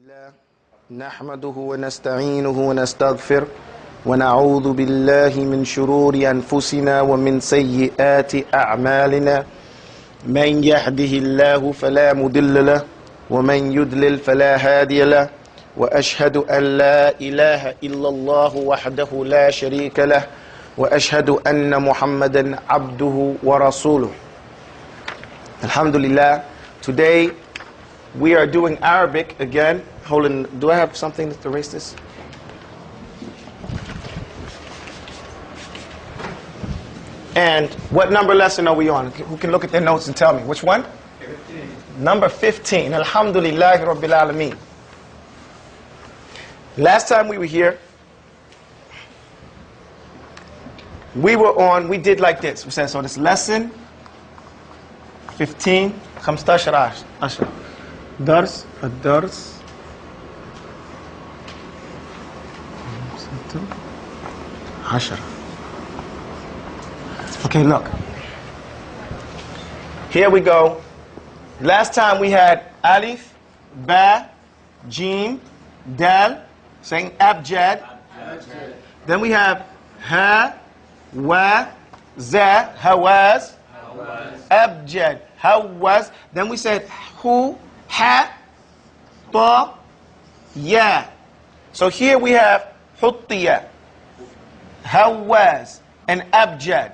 الله نحمده ونستعينه ونستغفر ونعوذ بالله من شرور أنفسنا ومن سيئات أعمالنا من يهده الله فلا مضل له ومن يضلل فلا هادي له وأشهد أن لا إله إلا الله وحده لا شريك له وأشهد أن محمدا عبده ورسوله. Alhamdulillah, today we are doing Arabic again. Hold on, do I have something to erase this? And what number lesson are we on? Who can look at their notes and tell me? Which one? 15. Number 15. Alhamdulillah Rabbil Alameen. Last time we were here, we did like this. We said, so this lesson 15 15 10 درس الدرس 10. Okay, look. Here we go. Last time we had alif, ba, jim, dal, saying abjad. Then we have ha, wa, za, hawaz, abjad, hawaz. Then we said hu, ha, ta, ya. So here we have huttiya, hawaz, and abjad.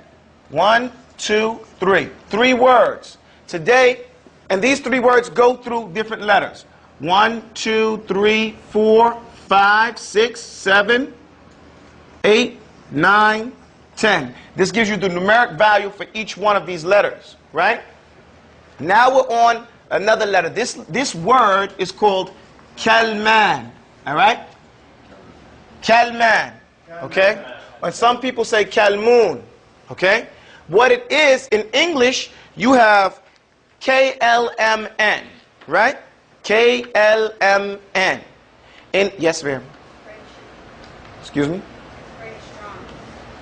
1, 2, 3. 3 words. Today, and these 3 words go through different letters. 1, 2, 3, 4, 5, 6, 7, 8, 9, 10. This gives you the numeric value for each one of these letters, right? Now we're on another letter. This word is called kalman, all right? Kalman, okay? And some people say kalmoon, okay? What it is, in English, you have KLMN, right? KLMN. Yes, ma'am. Excuse me?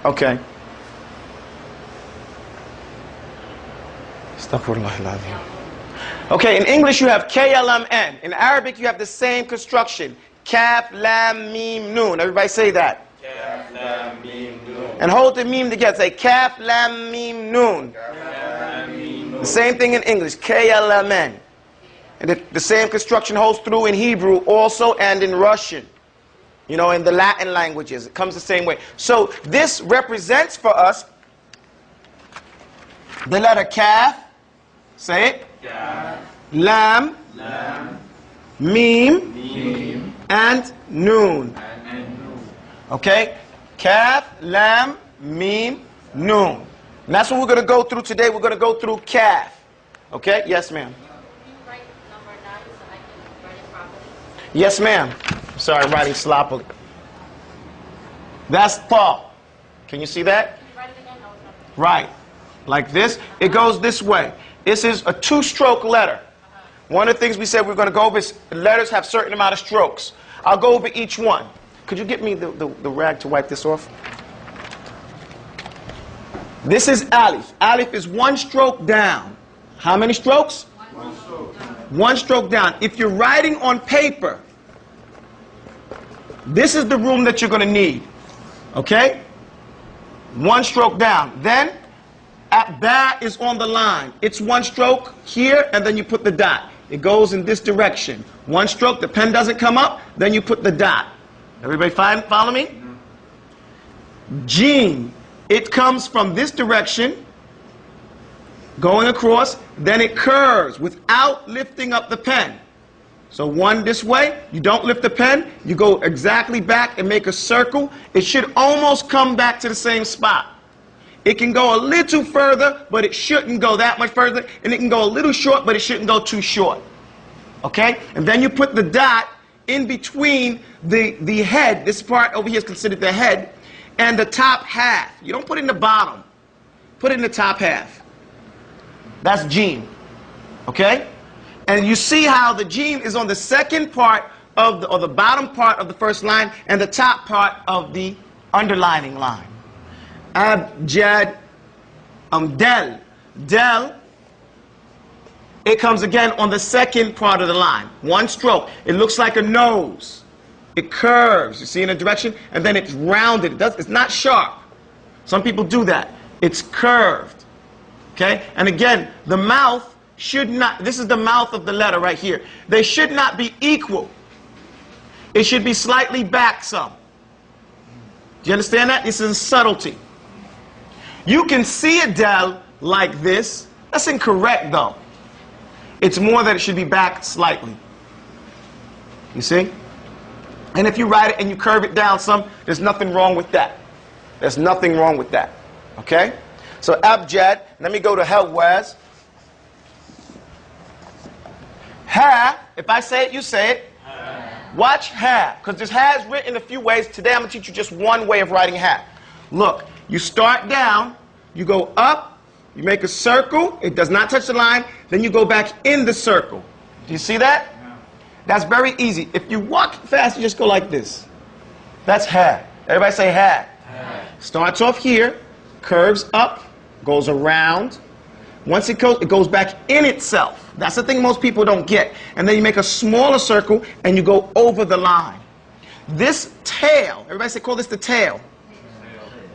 Okay. Okay, in English you have KLMN. In Arabic you have the same construction. Kaf, lam, mim, noon. Everybody say that. Kaf, lam, mim, noon. And hold the meme together. Say kaf, lam, mim, noon. The same thing in English. KLMN. And the same construction holds true in Hebrew also and in Russian. You know, in the Latin languages. It comes the same way. So this represents for us the letter kaf. Say it. Kaf, Lam. lam, Mim. mim, And noon. and noon. Okay? Kaf, lam, mim, noon. And that's what we're going to go through today. We're going to go through kaf. Okay? Yes, ma'am. Can you write number 9 so I can write it properly? Yes, ma'am. Sorry, I'm writing sloppily. That's ta. Can you see that? Can you write it again? No, it's not. Right. Like this. It goes this way. This is a 2-stroke letter. One of the things we said we're going to go over is letters have certain amount of strokes. I'll go over each one. Could you get me the rag to wipe this off? This is alif. Alif is 1 stroke down. How many strokes? 1 stroke. 1 stroke down. If you're writing on paper, this is the room that you're going to need. Okay? 1 stroke down. Then, ba is on the line. It's 1 stroke here, and then you put the dot. It goes in this direction. 1 stroke, the pen doesn't come up, then you put the dot. Everybody follow me? Jim. It comes from this direction, going across, then it curves without lifting up the pen. So 1 this way, you don't lift the pen, you go exactly back and make a circle. It should almost come back to the same spot. It can go a little further, but it shouldn't go that much further. And it can go a little short, but it shouldn't go too short. Okay? And then you put the dot in between the head. This part over here is considered the head. And the top half. You don't put it in the bottom. Put it in the top half. That's jim. Okay? And you see how the jim is on the second part of the bottom part of the first line and the top part of the underlining line. Abjad, del. Del it comes again on the second part of the line. One stroke. It looks like a nose. It curves, you see, in a direction, and then it's rounded. It's not sharp. Some people do that. It's curved. Okay? And again, the mouth should not, this is the mouth of the letter right here. They should not be equal. It should be slightly back some. Do you understand that? This is a subtlety. You can see a del like this. That's incorrect, though. It's more that it should be back slightly. You see? And if you write it and you curve it down some, there's nothing wrong with that. There's nothing wrong with that. Okay? So abjad, let me go to Helwaz. Ha, if I say it, you say it. Ha. Watch ha, because this ha is written a few ways. Today I'm going to teach you just one way of writing ha. Look, you start down, you go up, you make a circle, it does not touch the line, then you go back in the circle. Do you see that? Yeah. That's very easy. If you walk fast, you just go like this. That's ha. Everybody say ha. Ha. Starts off here, curves up, goes around. Once it goes back in itself. That's the thing most people don't get. And then you make a smaller circle and you go over the line. This tail, everybody say, call this the tail.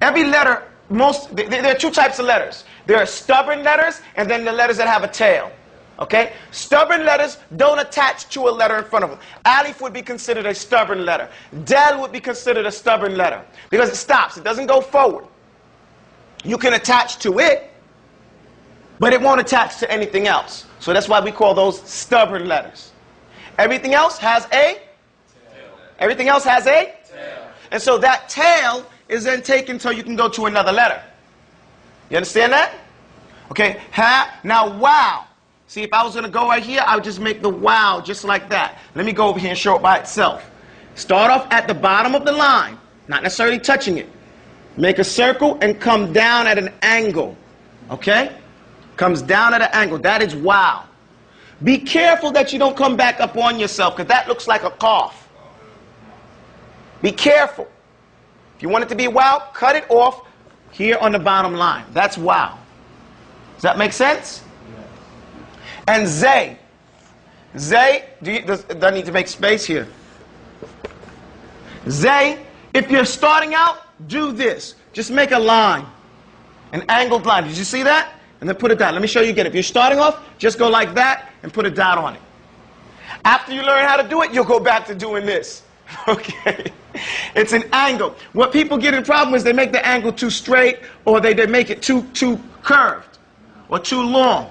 Every letter, there are two types of letters. There are stubborn letters and then the letters that have a tail. Okay? Stubborn letters don't attach to a letter in front of them. Alif would be considered a stubborn letter. Del would be considered a stubborn letter because it stops. It doesn't go forward. You can attach to it, but it won't attach to anything else. So that's why we call those stubborn letters. Everything else has a tail. Everything else has a tail. And so that tail is then taken until you can go to another letter. You understand that? Okay, ha. Now wow. See, if I was going to go right here, I would just make the wow just like that. Let me go over here and show it by itself. Start off at the bottom of the line, not necessarily touching it. Make a circle and come down at an angle. Okay? Comes down at an angle. That is wow. Be careful that you don't come back up on yourself, because that looks like a cough. Be careful. If you want it to be wow, cut it off here on the bottom line. That's wow. Does that make sense? And zay. Zay, does I need to make space here? Zay, if you're starting out, do this. Just make a line. An angled line. Did you see that? And then put it down. Let me show you again. If you're starting off, just go like that and put a dot on it. After you learn how to do it, you'll go back to doing this. Okay? It's an angle. What people get in problem is they make the angle too straight, or they make it too curved or too long.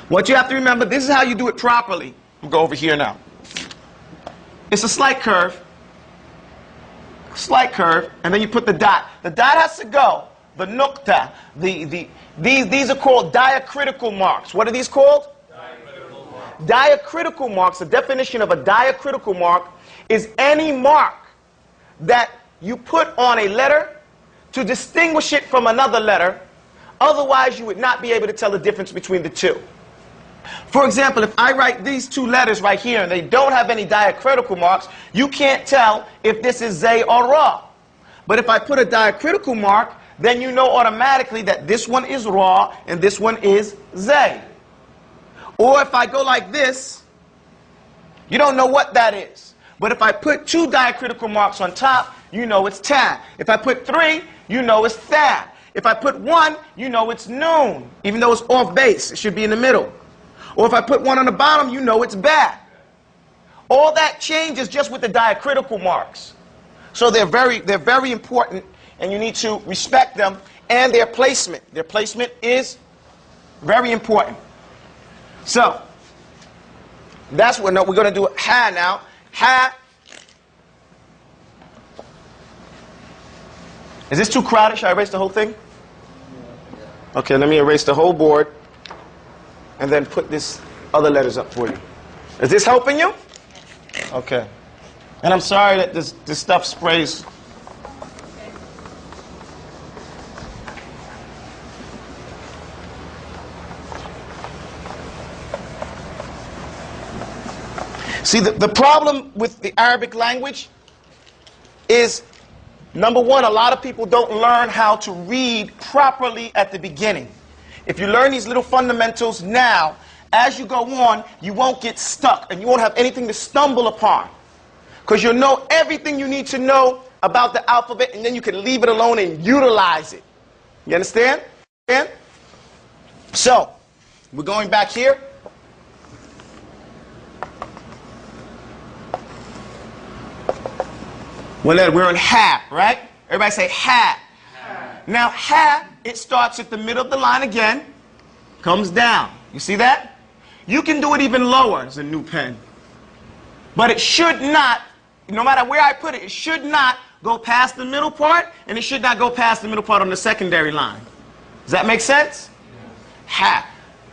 What you have to remember, this is how you do it properly. We'll go over here now. It's a slight curve. Slight curve, and then you put the dot. The dot has to go. The nukta. These are called diacritical marks. What are these called? Diacritical marks. Diacritical marks, the definition of a diacritical mark is any mark that you put on a letter to distinguish it from another letter. Otherwise, you would not be able to tell the difference between the two. For example, if I write these two letters right here and they don't have any diacritical marks, you can't tell if this is Zay or Ra. But if I put a diacritical mark, then you know automatically that this one is Ra and this one is Zay. Or if I go like this, you don't know what that is. But if I put two diacritical marks on top, you know it's Ta. If I put three, you know it's Tha. If I put one, you know it's Noon. Even though it's off base, it should be in the middle. Or if I put one on the bottom, you know it's Ba. All that changes just with the diacritical marks. So they're very important, and you need to respect them and their placement. Their placement is very important. So that's what we're going to do. Ha now. Ha. Is this too crowded? Should I erase the whole thing? Okay, let me erase the whole board and then put this other letters up for you. Is this helping you? Okay. And I'm sorry that this stuff sprays. See, the problem with the Arabic language is, number one, a lot of people don't learn how to read properly at the beginning. If you learn these little fundamentals now, as you go on, you won't get stuck and you won't have anything to stumble upon. Because you'll know everything you need to know about the alphabet, and then you can leave it alone and utilize it. You understand? So, we're going back here. We're in ha, right? Everybody say ha. Now, ha, it starts at the middle of the line again, comes down. You see that? You can do it even lower as a new pen. But it should not, no matter where I put it, it should not go past the middle part, and it should not go past the middle part on the secondary line. Does that make sense? Ha.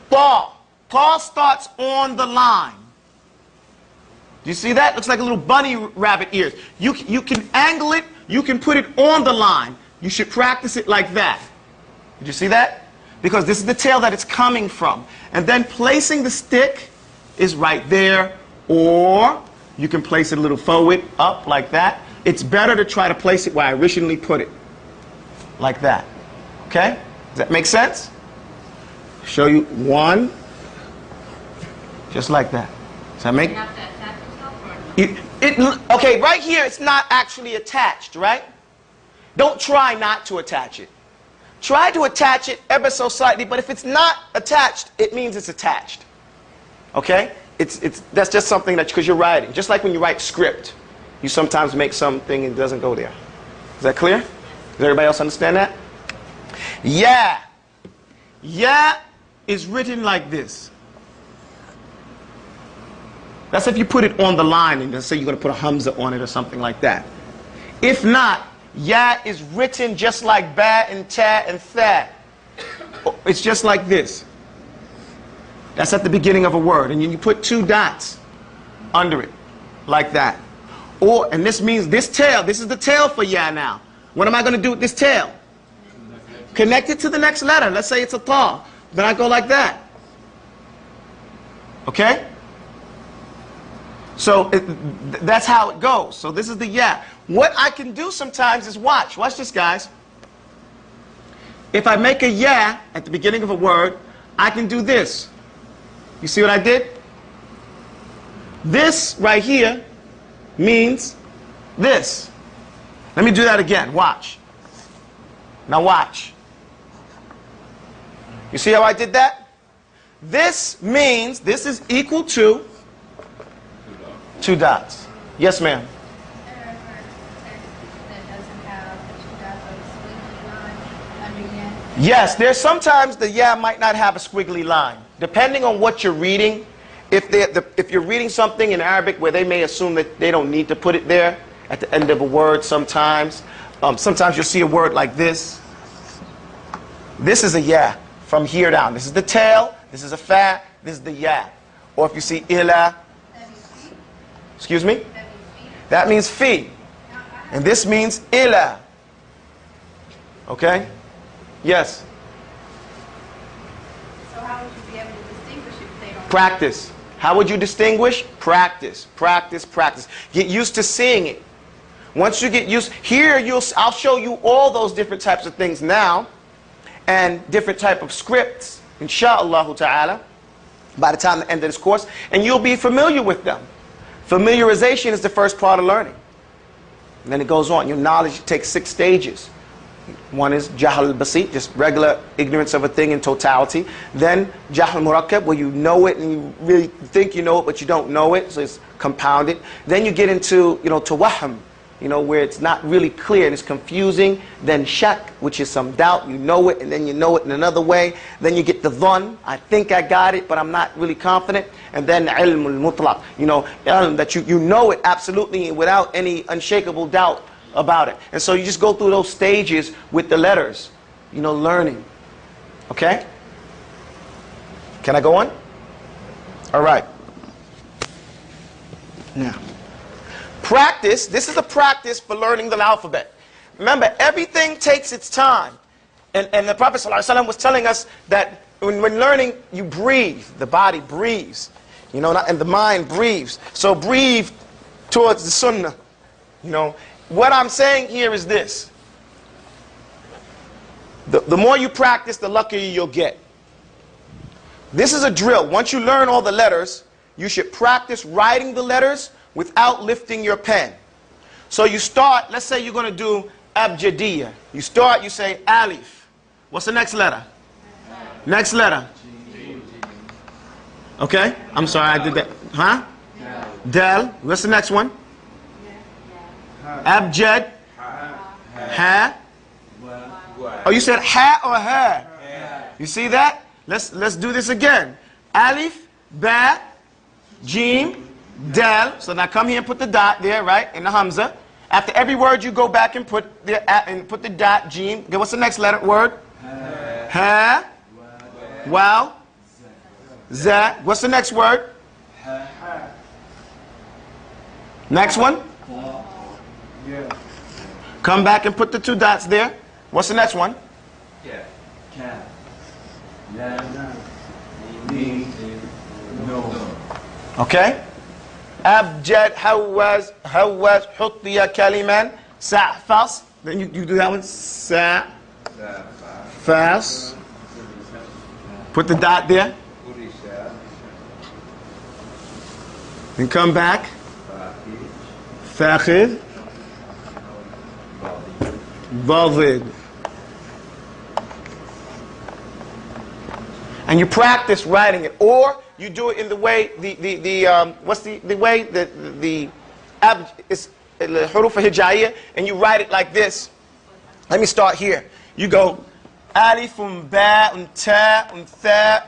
Ta. Ta starts on the line. Do you see that? Looks like a little bunny rabbit ears. You can angle it, you can put it on the line. You should practice it like that. Did you see that? Because this is the tail that it's coming from. And then placing the stick is right there, or you can place it a little forward, up, like that. It's better to try to place it where I originally put it. Like that. Okay? Does that make sense? Show you one. Just like that. Does that make You have to attach yourself or no? Okay, right here it's not actually attached, right? Don't try not to attach it. Try to attach it ever so slightly, but if it's not attached, it means it's attached. Okay? That's just something that, because you're writing. Just like when you write script, you sometimes make something and it doesn't go there. Is that clear? Does everybody else understand that? Yeah. Yeah is written like this. That's if you put it on the line and let's say you're going to put a hamza on it or something like that. If not, ya is written just like ba and ta and tha. It's just like this. That's at the beginning of a word. And you put two dots under it, like that. And this means this tail, this is the tail for ya now. What am I going to do with this tail? Connect it to the next letter. Let's say it's a ta. Then I go like that. Okay? So that's how it goes. So this is the ya. What I can do sometimes is watch. Watch this, guys. If I make a ya at the beginning of a word, I can do this. You see what I did? This right here means this. Let me do that again. Watch. Now watch. You see how I did that? This means this is equal to two dots. Yes, ma'am. Yes, there's sometimes the yeah might not have a squiggly line. Depending on what you're reading, if you're reading something in Arabic where they may assume that they don't need to put it there at the end of a word sometimes. Sometimes you'll see a word like this. This is a yeah from here down. This is the tail, this is a fa, this is the yeah. Or if you see ila, excuse me? That means fi. And this means ila. Okay? Yes? So how would you be able to distinguish if they don't? Practice. How would you distinguish? Practice, practice, practice. Get used to seeing it. Once you get used, here I'll show you all those different types of things now, and different type of scripts, insha'Allah ta'ala, by the time the end of this course, and you'll be familiar with them. Familiarization is the first part of learning. And then it goes on. Your knowledge takes 6 stages. One is jahl al-basit, just regular ignorance of a thing in totality. Then jahl al-murakkab, where you know it and you really think you know it, but you don't know it, so it's compounded. Then you get into, tawahhum, where it's not really clear and it's confusing. Then shak, which is some doubt. You know it and then you know it in another way. Then you get the dhann. I think I got it, but I'm not really confident. And then ilm al-mutlaq, ilm that you know it absolutely without any unshakable doubt about it. And so you just go through those stages with the letters, learning. Okay? Can I go on? All right. Now, practice. This is a practice for learning the alphabet. Remember, everything takes its time. And the Prophet ﷺ was telling us that when learning, you breathe. The body breathes. And the mind breathes. So breathe towards the sunnah. What I'm saying here is this. The more you practice, the luckier you'll get. This is a drill. Once you learn all the letters, you should practice writing the letters without lifting your pen. So you start, let's say you're going to do abjadiyya. You start, you say alif. What's the next letter? Next letter. Okay? I'm sorry, I did that. Huh? Del. What's the next one? Abjad. Ha. Oh, you said ha or ha? You see that? Let's do this again. Alif, ba, jim, del. So now come here and put the dot there, right? In the hamza. After every word, you go back and put the dot, jim. Okay, what's the next letter word? Ha. Wow. Za. What's the next word? Next one? Come back and put the two dots there. What's the next one? Okay. Abjad, hawaz, huttiya kaliman, sa'fas. Then you do that one. Sa'fas. Put the dot there. Then come back. Fakhid. Bavid. And you practice writing it, or you do it in the way what's the way the it's huruf hijaiya, and you write it like this. Let me start here. You go alif, ba, ta, tha,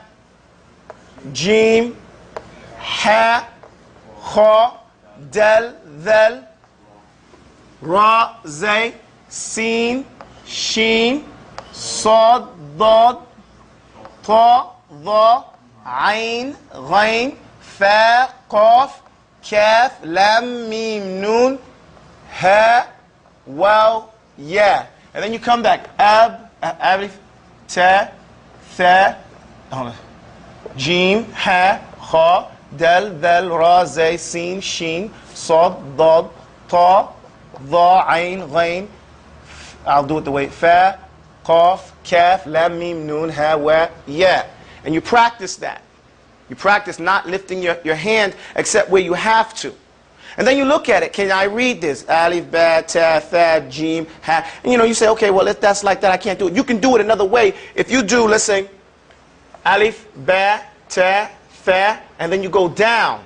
jim, ha, kha, dal, dhal, ra, zay, sin, shin, sad, dad, ta, ضا عين غين فا قاف كاف لام ميم نون ها واو يا. And then you come back. Alif, ta, tha, jim, ha, kha, dal, dhal, ra, zay, sin, shin, sad, dad, ta, ضا عين غين. I'll do it the way. Fa, qaf, kaf, lam, mim, nun, ha, wa, ya. And you practice that. You practice not lifting your hand except where you have to. And then you look at it. Can I read this? Alif, ba, ta, tha, jim, ha. And you say, okay, well, if that's like that, I can't do it. You can do it another way. If you do, let's say, alif, ba, ta, tha, and then you go down.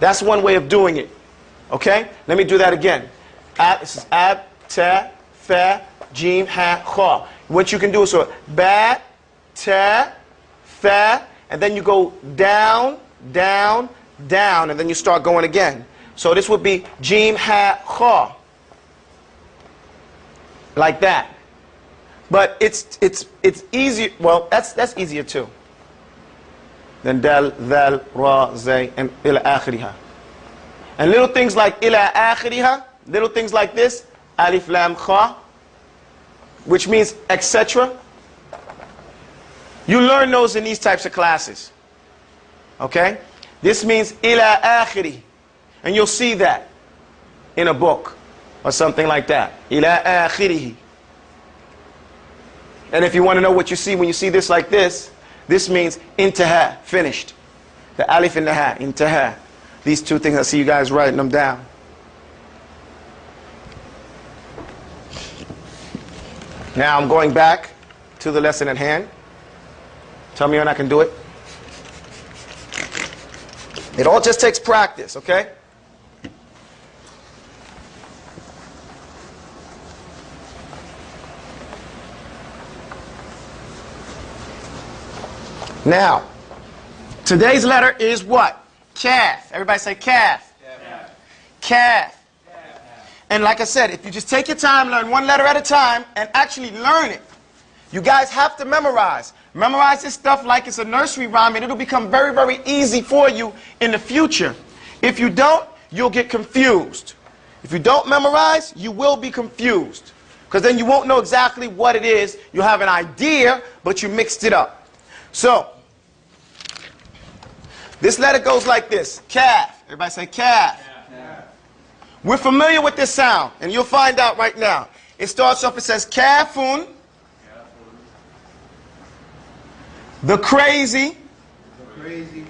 That's one way of doing it. Okay? Let me do that again. This is ab, ta, tha, jim, ha, kha. What you can do is so, ba, ta, tha, and then you go down, down, down, and then you start going again. So this would be jim, ha, kha. Like that. But it's easier. Well, that's easier too. Then dal, dhal, ra, zay, and ila akhiriha. And little things like ila akhiriha, little things like this, alif, lam, kha, which means etc. You learn those in these types of classes. Okay? This means ila akhiri. And you'll see that in a book or something like that. Ila akhirihi. And if you want to know what you see when you see this like this means intaha, finished. The alif and the ha, intaha. These two things, I see you guys writing them down. Now I'm going back to the lesson at hand. Tell me when I can do it. It all just takes practice, okay? Now, today's letter is what? Kaf. Everybody say kaf. Kaf. And like I said, if you just take your time, learn one letter at a time, and actually learn it. You guys have to memorize. Memorize this stuff like it's a nursery rhyme, and it'll become very, very easy for you in the future. If you don't, you'll get confused. If you don't memorize, you will be confused. Because then you won't know exactly what it is. You'll have an idea, but you mixed it up. So, this letter goes like this. Kaf. Everybody say kaf. We're familiar with this sound, and you'll find out right now. It starts off, it says kafun, the crazy, crazy,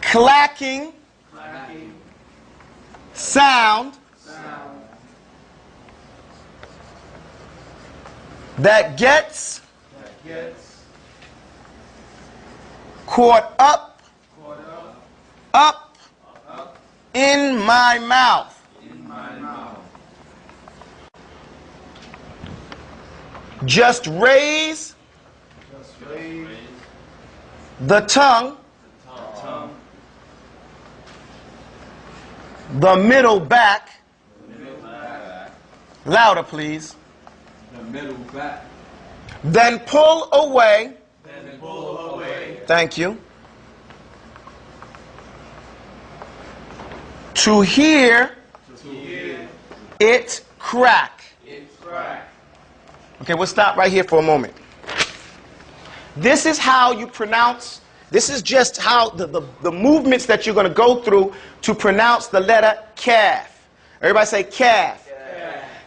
clacking clacking, sound sound, that gets that gets caught up caught up in my mouth. in my mouth. Just raise Just raise the tongue, the tongue, the middle back. the middle back, Louder, please. the middle back, Then pull away. then pull away Thank you. To hear to hear it crack. it crack. Okay, we'll stop right here for a moment. This is how you pronounce, this is just how the movements that you're going to go through to pronounce the letter calf. Everybody say calf.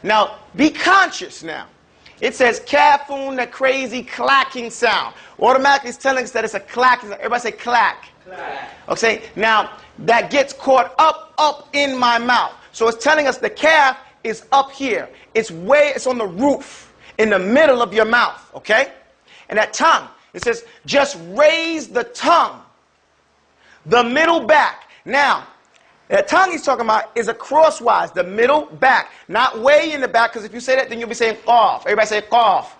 Now, be conscious now. It says calfoon, that crazy clacking sound. Automatically it's telling us that it's a clacking sound. Everybody say clack. Clack. Okay, now that gets caught up in my mouth. So it's telling us the calf is up here. It's on the roof, in the middle of your mouth, okay? And that tongue, it says, just raise the tongue, the middle back. Now, that tongue he's talking about is a crosswise, the middle back, not way in the back, because if you say that, then you'll be saying off. Everybody say off.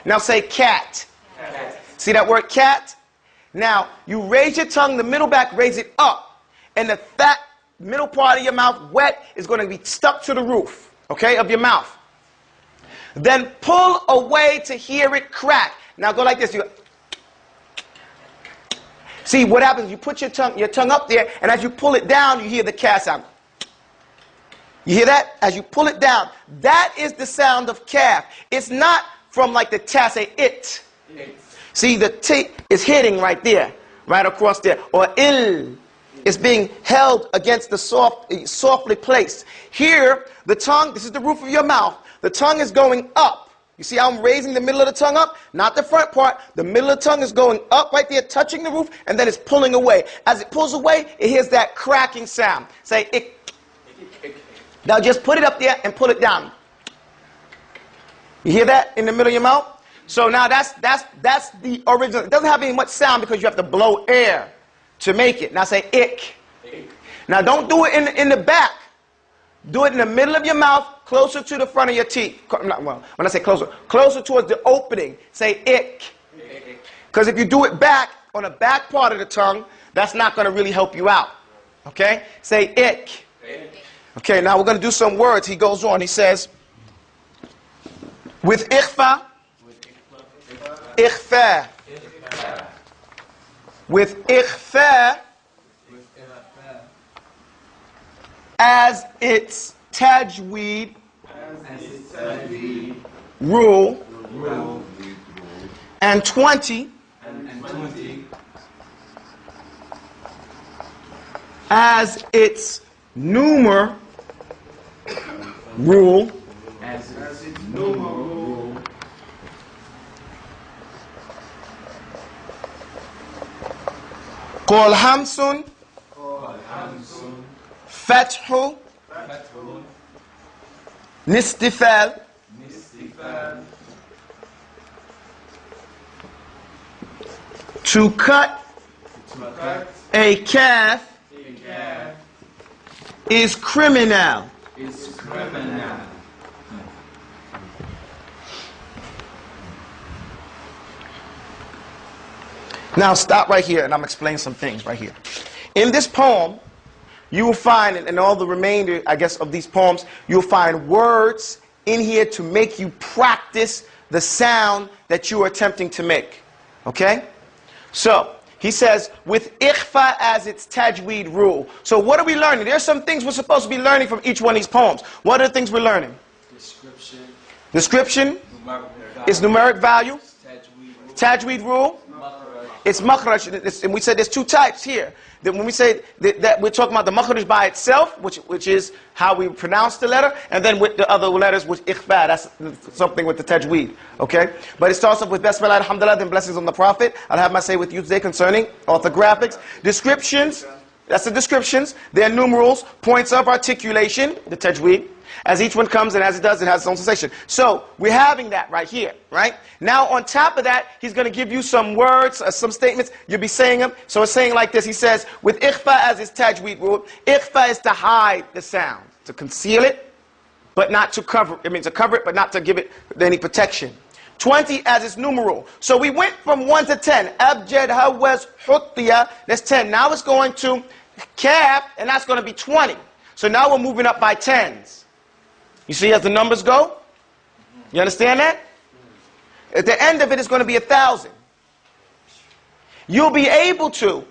Now say cat. Cat. See that word cat? Now, you raise your tongue, the middle back, raise it up. And the fat middle part of your mouth, wet, is going to be stuck to the roof, okay, of your mouth. Then pull away to hear it crack. Now go like this. You see what happens? You put your tongue up there, and as you pull it down, you hear the cat sound. You hear that? As you pull it down, that is the sound of calf. It's not from like the ta, say it. See, the t is hitting right there, right across there. Or il is being held against the softly placed. Here, the tongue, this is the roof of your mouth. The tongue is going up. You see how I'm raising the middle of the tongue up? Not the front part. The middle of the tongue is going up right there, touching the roof, and then it's pulling away. As it pulls away, it hears that cracking sound. Say, ick. Now just put it up there and pull it down. You hear that in the middle of your mouth? So now that's the original. It doesn't have any much sound because you have to blow air to make it. Now say ick. Now don't do it in the back. Do it in the middle of your mouth, closer to the front of your teeth. Well, when I say closer towards the opening. Say ick. Because if you do it back, on the back part of the tongue, that's not going to really help you out. Okay? Say ick. Okay, now we're going to do some words. He goes on. He says, with ikhfa, ikhfa. With ikhfa, as its tajweed rule, and 20 as its numer rule, قول همس فتح نستفال to cut a calf is criminal. Now stop right here and I'm explaining some things right here. In this poem, you will find, and all the remainder, I guess, of these poems, you'll find words in here to make you practice the sound that you are attempting to make. Okay? So, he says, with ikhfa as its tajweed rule. So what are we learning? There's some things we're supposed to be learning from each one of these poems. What are the things we're learning? Description is numeric value. Tajweed rule. it's makhraj, and we said there's two types here. That when we say that we're talking about the makhraj by itself, which is how we pronounce the letter, and then with the other letters, which ikhfa, that's something with the tajweed, okay? But it starts off with Bismillah, alhamdulillah, then blessings on the Prophet. I'll have my say with you today concerning orthographics. Descriptions, that's the descriptions. Their numerals, points of articulation, the tajweed. As each one comes and as it does, it has its own sensation. So we're having that right here, right? Now on top of that, he's going to give you some words, some statements. You'll be saying them. So it's saying like this. He says, with ikhfa as his tajweed rule, ikhfa is to hide the sound, to conceal it, but not to cover. It means to cover it, but not to give it any protection. 20 as its numeral. So we went from 1 to 10. Abjad, hawaz, huttiya. That's 10. Now it's going to kaf, and that's going to be 20. So now we're moving up by tens. You see as the numbers go? You understand that? At the end of it, it's going to be 1,000. You'll be able to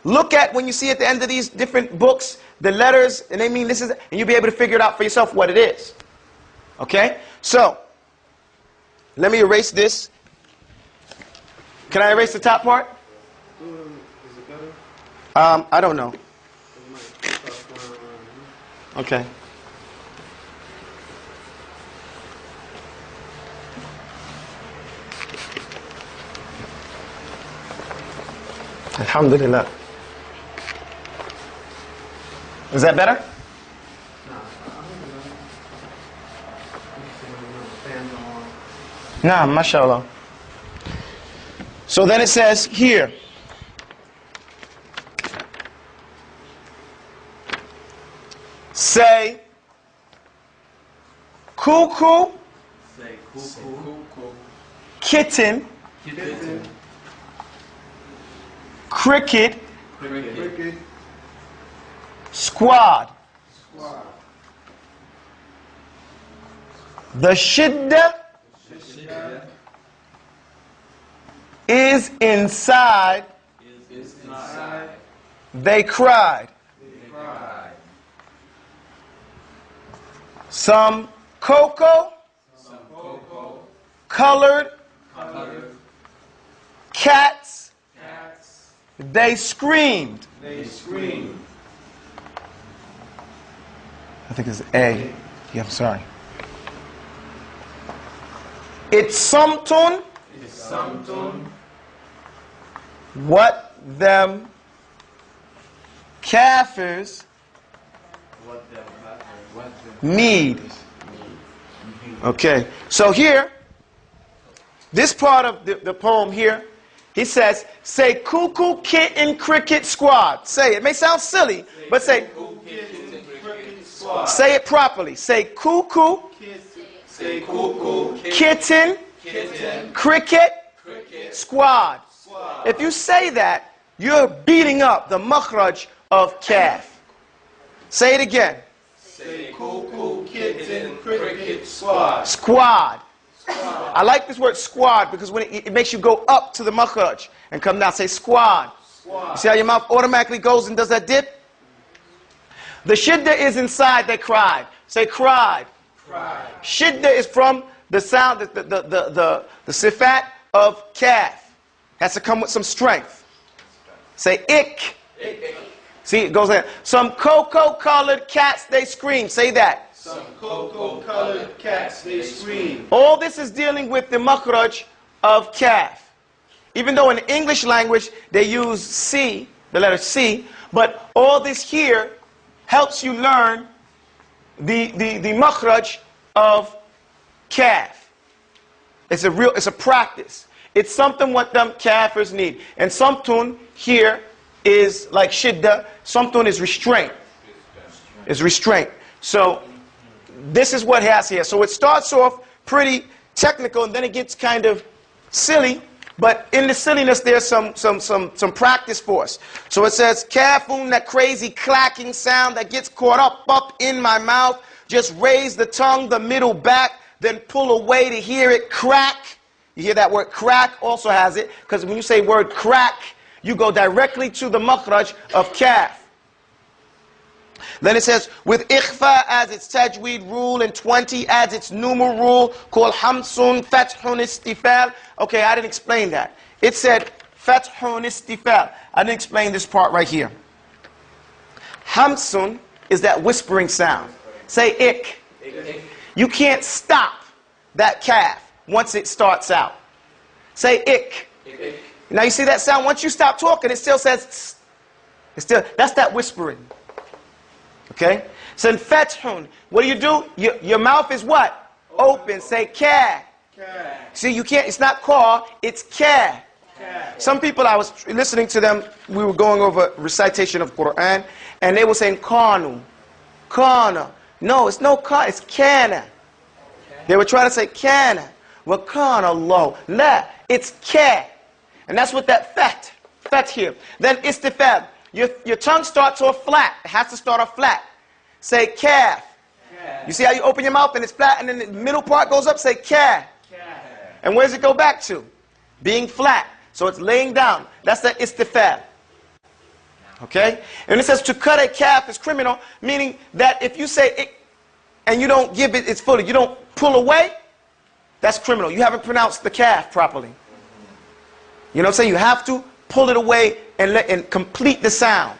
look at, when you see at the end of these different books, the letters, and they mean this is, and you'll be able to figure it out for yourself what it is. Okay? So, let me erase this. Can I erase the top part? Is it better? I don't know. Okay. Alhamdulillah. Is that better? Nah, mashallah. So then it says here, say cuckoo, Say cuckoo, kitten, kitten, cricket, cricket, squad. Squad. The shiddah is inside, is inside, they cried. they cry. Some cocoa, Some cocoa, colored colored, cats, cats, they screamed. they scream. I think it's A. Yeah, I'm sorry. It's something It's something what them kafirs what them need. Okay, so here, this part of the poem here, he says, say cuckoo, kitten, cricket, squad. Say it. It may sound silly, but say it properly. Say cuckoo, Say cuckoo, kitten, kitten, cricket, cricket, squad. If you say that, you're beating up the makhraj of kaf. Say it again. say cuckoo, kitten, cricket, squad. Squad. I like this word squad because when it makes you go up to the makhraj and come down. Say squad. You see how your mouth automatically goes and does that dip? The shiddah is inside, they cried. Say cried. Cry. Shiddah is from the sound, the sifat of kaf. Has to come with some strength. Say ik. See, it goes in. Some cocoa-colored cats, they scream. Say that. Some cocoa-colored cats, they scream. All this is dealing with the makhraj of kaf. Even though in the English language they use C, the letter C, but all this here helps you learn the makhraj of kaf. It's a practice. It's something what them kafirs need. And something here is like shiddah. Something is restraint. Is restraint. So this is what it has here. So it starts off pretty technical and then it gets kind of silly. But in the silliness, there's some practice for us. So it says, kafun, that crazy clacking sound that gets caught up in my mouth. Just raise the tongue, the middle back, then pull away to hear it crack. You hear that word crack also has it, because when you say word crack, you go directly to the makhraj of kaf. Then it says, with ikhfa as its tajweed rule and 20 as its numeral rule, called hamsun, fathun, istifal. Okay, I didn't explain that. It said fathun istifal. I didn't explain this part right here. Hamsun is that whispering sound. Say ik. You can't stop that calf once it starts out. Say ik. Now you see that sound? Once you stop talking, it still says tss. That's that whispering. Okay? So in fathun, what do? Your mouth is what? Open. Say ka. See, you can't, it's not ka, it's ka. Some people, I was listening to them, we were going over recitation of Quran, and they were saying kanu, kana. No, it's no ka, it's kana. They were trying to say kana. Well, kana Allah. La, it's ka. And that's what that fat here. Then istifab. Your tongue starts off flat. It has to start off flat. Say calf. You see how you open your mouth and it's flat, and then the middle part goes up? Say calf. And where does it go back to? Being flat. So it's laying down. That's the istifab. Okay? And it says to cut a calf is criminal, meaning that if you say it and you don't give it its fully, you don't pull away, that's criminal. You haven't pronounced the calf properly. You know what I'm saying? You have to pull it away and complete the sound.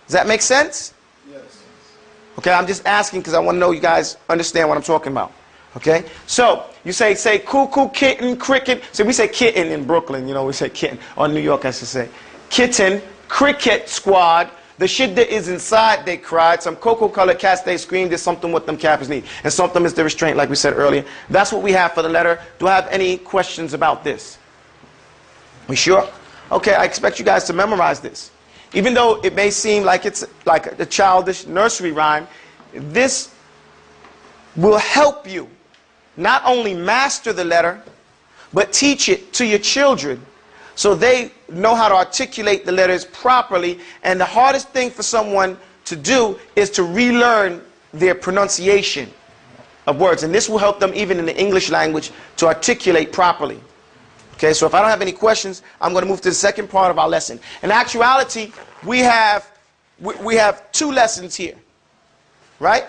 Does that make sense? Yes. Okay, I'm just asking because I want to know you guys understand what I'm talking about. Okay? So, you say cuckoo, kitten, cricket. So we say kitten in Brooklyn, you know, we say kitten. Or New York, I should say. Kitten, cricket squad. The shidda is inside, they cried. Some cocoa-colored cats, they screamed. There's something what them cappers need. And something is the restraint, like we said earlier. That's what we have for the letter. Do I have any questions about this? We sure? Okay, I expect you guys to memorize this. Even though it may seem like it's like a childish nursery rhyme, this will help you not only master the letter, but teach it to your children so they know how to articulate the letters properly. And the hardest thing for someone to do is to relearn their pronunciation of words. And this will help them even in the English language to articulate properly. Okay, so if I don't have any questions, I'm going to move to the second part of our lesson. In actuality, we have 2 lessons here, right?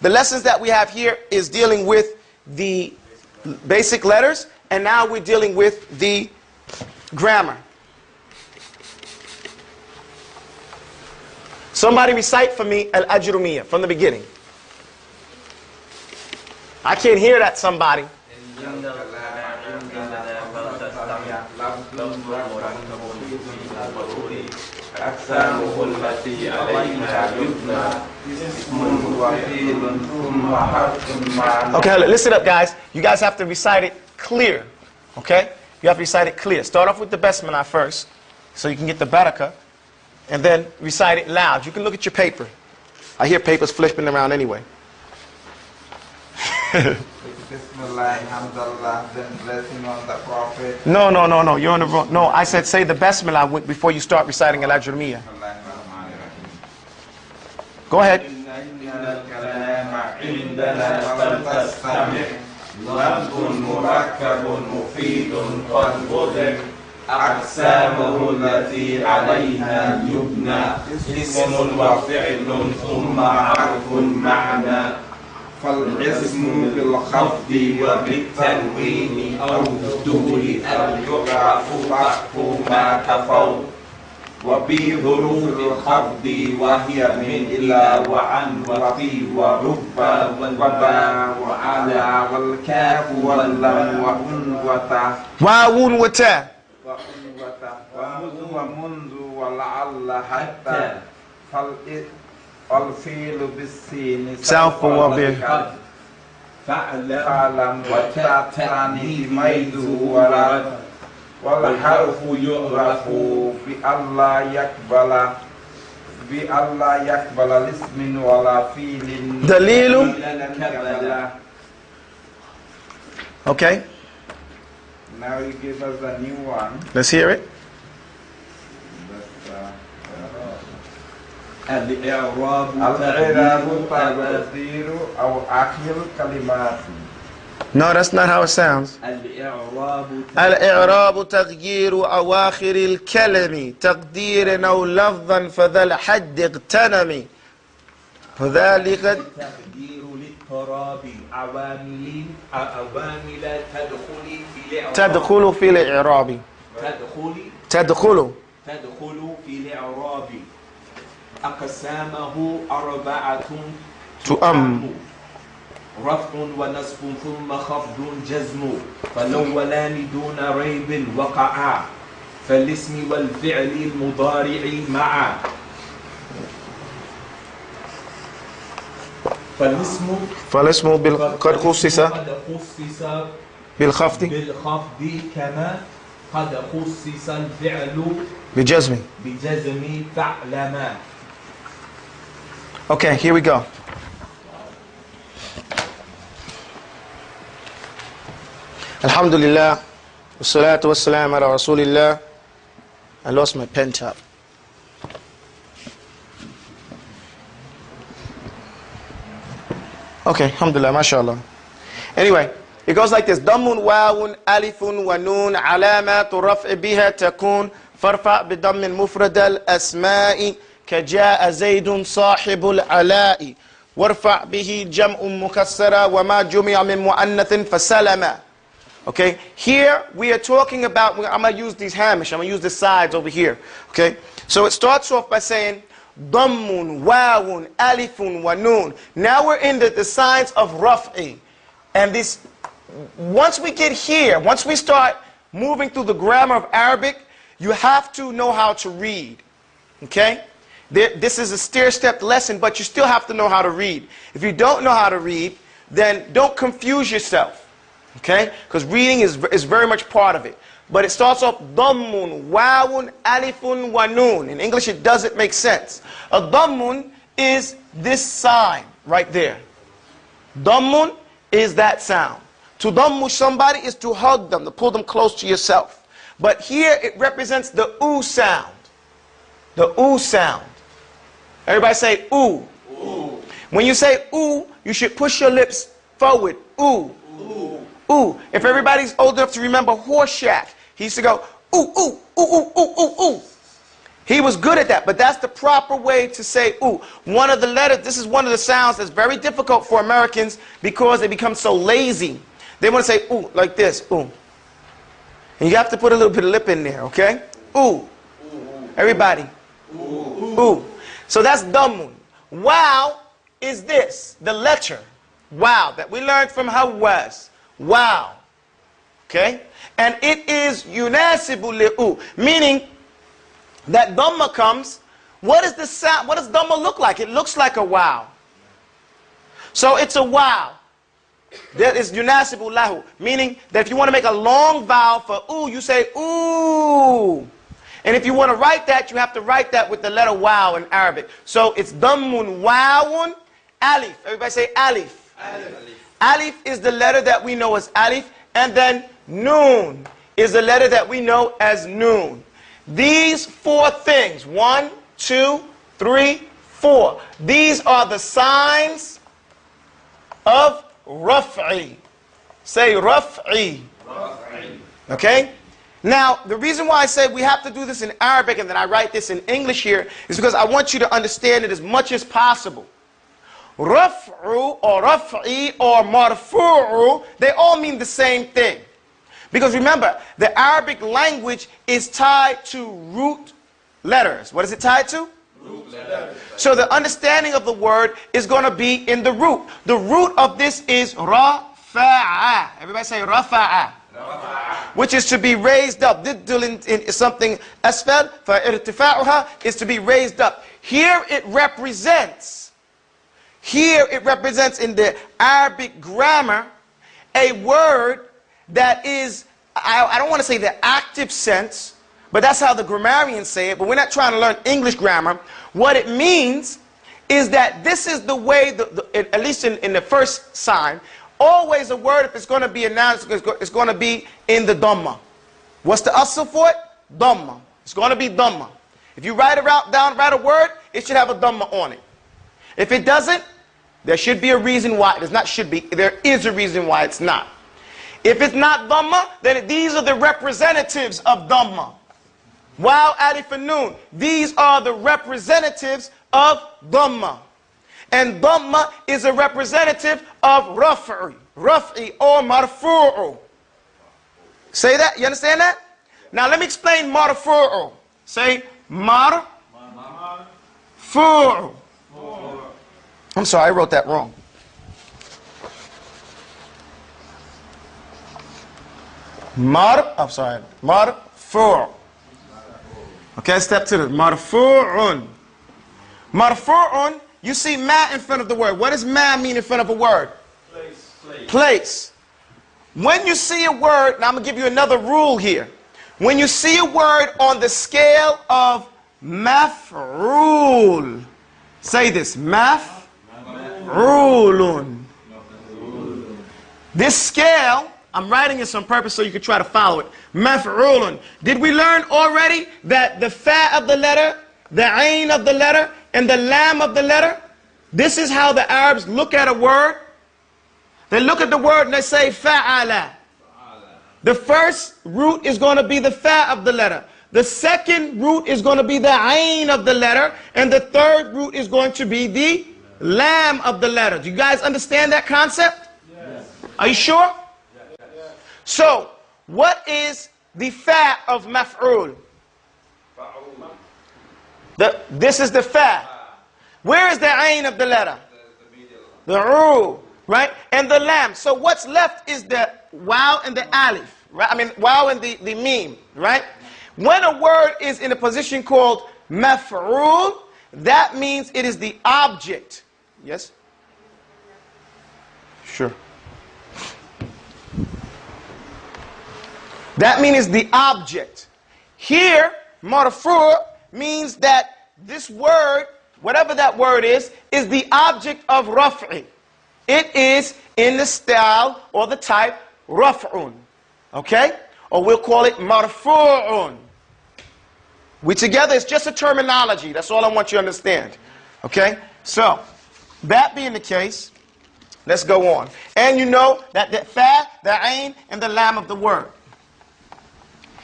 The lessons that we have here is dealing with the basic letters, and now we're dealing with the grammar. Somebody recite for me Al-Ajrumiyya from the beginning. I can't hear that, somebody. Okay, listen up, guys. You guys have to recite it clear. Okay? You have to recite it clear. Start off with the Basmalah first, so you can get the barakah, and then recite it loud. You can look at your paper. I hear papers flipping around anyway. Bismillah, alhamdulillah, then blessing on the Prophet. No. You're on the wrong. No, I said say the Basmalah before you start reciting Al-Ajrumiyya. Go ahead. أقسامه التي عليها يبنى اسم وفعل ثم حرف معنى فالاسم بالخفض وبالتنوين أو الدخول أو يعرف ضعف ما كفوا وبظروف الخفض وهي من إلى وعن وفي ورب وبا وعلى والكاف واللام وأن وتا واو وتا ومنذ ولعل حتى فالفيل بالسين سوف وبه فاعلم وتعني ميل ورد والحرف يعرف بألا يقبل الاسم ولا فيل دليل. Okay. Now you give us a new one. Let's hear it. الإعراب تقدير أو آخر كلمات. No, that's not how it sounds. الإعراب تغيير أواخر الكلم تقدير أو لفظا فذا الحد اغتنم وذلك تقدير للتراب عوامل تدخل في الإعراب تدخل. تدخل في الإعراب أقسامه أربعة تؤم. رفع ونصب ثم خفض جزم فالأولان دون ريب وقعا فالاسم والفعل المضارع معا فالاسم قد خصص بالخفض كما قد خصص الفعل بجزم. فعلما. Okay, here we go. Alhamdulillah, wassalatu wassalam ala rasulillah. I lost my pen top. Okay, alhamdulillah, mashallah. Anyway, it goes like this. Dammun wawun alifun wa nun alamatu raf'i biha takun farfa' bidammin mufrad al-asma'i كجاء زيد صاحب العلاء وارفع به جمع مكسرة وما جمع من مؤنث فسلم. Okay, here we are talking about, I'm going to use these hamish, I'm going to use the sides over here. Okay, so it starts off by saying Dammun, Wawun, Alifun, wa Nun. Now we're in the signs of Raf'i. And this, once we get here, once we start moving through the grammar of Arabic, you have to know how to read. Okay? This is a stair-step lesson, but you still have to know how to read. If you don't know how to read, then don't confuse yourself. Okay? Because reading is very much part of it. But it starts off Dammun, Wawun, Alifun, wa Nun. In English, it doesn't make sense. A Dammun is this sign right there. Dammun is that sound. To Dammu somebody is to hug them, to pull them close to yourself. But here it represents the oo sound. The oo sound. Everybody say ooh. Ooh. When you say ooh, you should push your lips forward. Ooh. Ooh. Ooh. If everybody's old enough to remember Horseshack, he used to go ooh, ooh, ooh, ooh, ooh, ooh, ooh. He was good at that, but that's the proper way to say ooh. One of the letters, this is one of the sounds that's very difficult for Americans because they become so lazy. They want to say ooh like this, ooh. And you have to put a little bit of lip in there, okay? Ooh. Everybody. Ooh. Ooh. So that's Dammun. Wow is this, the letter. Wow, that we learned from Hawaz. Wow. Okay? And it is yunasibu li'u, meaning that Dhamma comes. What is the sound? What does Dhamma look like? It looks like a wow. So it's a wow. That is yunasibu lahu, meaning that if you want to make a long vowel for ooh, you say ooh. And if you want to write that, you have to write that with the letter wow in Arabic. So it's Dammun Wawun Alif. Everybody say Alif. Alif. Alif is the letter that we know as Alif. And then Noon is the letter that we know as Noon. These four things, 1, 2, 3, 4. These are the signs of Raf'i. Say Raf'i. Okay? Now, the reason why I say we have to do this in Arabic and then I write this in English here is because I want you to understand it as much as possible. Raf'u or Raf'i or Marfu'u, they all mean the same thing. Because remember, the Arabic language is tied to root letters. What is it tied to? Root letters. So the understanding of the word is going to be in the root. The root of this is Rafa'a. Everybody say Rafa'a. Which is to be raised up. Diddul is something asfal, فَإِرْتِفَاعُهَا is to be raised up. Here it represents in the Arabic grammar a word that is, I don't want to say the active sense, but that's how the grammarians say it, but we're not trying to learn English grammar. What it means is that this is the way, at least in the first sign, always a word, if it's going to be announced, it's going to be in the Dhamma. What's the asl for it? Dhamma. It's going to be Dhamma. If you write a word, it should have a Dhamma on it. If it doesn't, there should be a reason why. There's not should be. There is a reason why it's not. If it's not Dhamma, then these are the representatives of Dhamma. Waw, Alif, and Noon. These are the representatives of Dhamma. And Dhamma is a representative of Raf'i or Marfu'u. Say that? You understand that? Now let me explain marfu'u. Say marfu'u. I'm sorry, I wrote that wrong. Marfu'. Okay, step to the marfu'un. Marfu'un, you see ma in front of the word. What does ma mean in front of a word? Place. When you see a word, now I'm going to give you another rule here. When you see a word on the scale of maf'ul, say this, maf'ulun. This scale, I'm writing this on purpose so you can try to follow it. Maf'ulun. Did we learn already that the fa of the letter, the ain of the letter, and the lam of the letter, this is how the Arabs look at a word? They look at the word and they say fa'ala. The first root is going to be the fa of the letter. The second root is going to be the ain of the letter. And the third root is going to be the lam of the letter. Do you guys understand that concept? Yes. Are you sure? Yes. So, what is the fa of maf'ul? This is the fa. Where is the ain of the letter? The ru, right? And the lam. So what's left is the waw and the alif, right? I mean, waw and the meme, right? When a word is in a position called maf'ul, that means it is the object. Yes? Sure. That means the object. Here, marfu' means that this word, whatever that word is the object of raf'i. It is in the style or the type raf'un. Okay? Or we'll call it marfu'un. We together, it's just a terminology. That's all I want you to understand. Okay? So, that being the case, let's go on. And you know that the fa, the ain, and the lam of the word.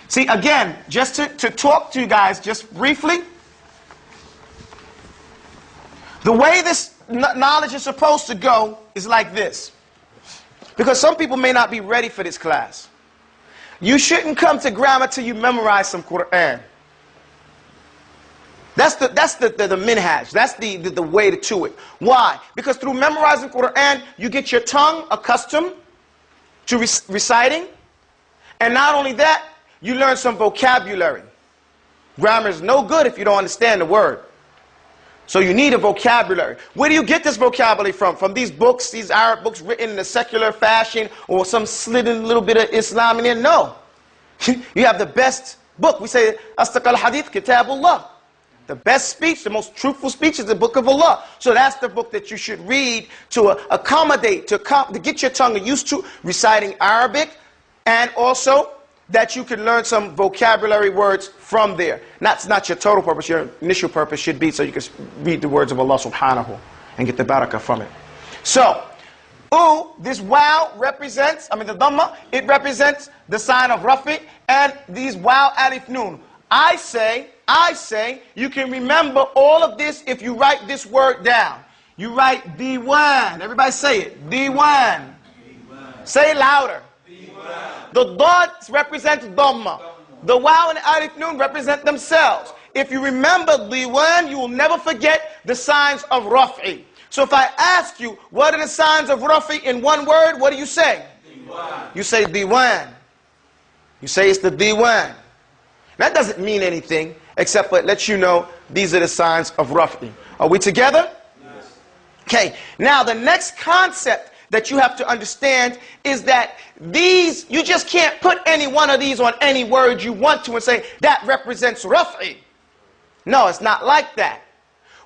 See, again, just to talk to you guys just briefly, the way this knowledge is supposed to go is like this. Because some people may not be ready for this class. You shouldn't come to grammar till you memorize some Quran. That's the minhaj. That's the way to it. Why? Because through memorizing Quran, you get your tongue accustomed to reciting. And not only that, you learn some vocabulary. Grammar is no good if you don't understand the word. So you need a vocabulary. Where do you get this vocabulary from? From these books, these Arab books written in a secular fashion, or some slidden little bit of Islam in there? No. You have the best book. We say, Astaq al-Hadith, Kitabullah. The best speech, the most truthful speech is the book of Allah. So that's the book that you should read to accommodate, to get your tongue used to reciting Arabic, and also that you can learn some vocabulary words from there. That's not your total purpose. Your initial purpose should be so you can read the words of Allah subhanahu and get the barakah from it. So, this waw represents, the dhamma, it represents the sign of rafi, and these waw alif noon. I say, you can remember all of this if you write this word down. You write diwan. Everybody say it. Diwan. Say it louder. The dots represent dhamma. The waw and alif noon represent themselves. If you remember diwan, you will never forget the signs of raf'i. So if I ask you, what are the signs of raf'i in one word, what do you say? Diwan. You say diwan. You say it's the diwan. That doesn't mean anything, except for it lets you know these are the signs of raf'i. Are we together? Yes. Okay, now the next concept that you have to understand is that these, you just can't put any one of these on any word you want to and say, that represents raf'i. No, it's not like that.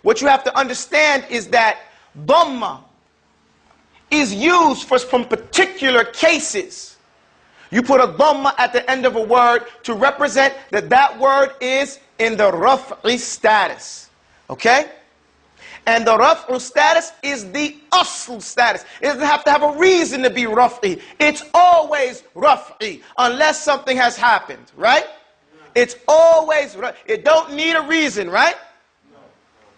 What you have to understand is that dhamma is used for some particular cases. You put a dhamma at the end of a word to represent that that word is in the raf'i status. Okay? And the raf'u status is the asl status. It doesn't have to have a reason to be raf'i. It's always raf'i unless something has happened, right? It's always, it don't need a reason, right?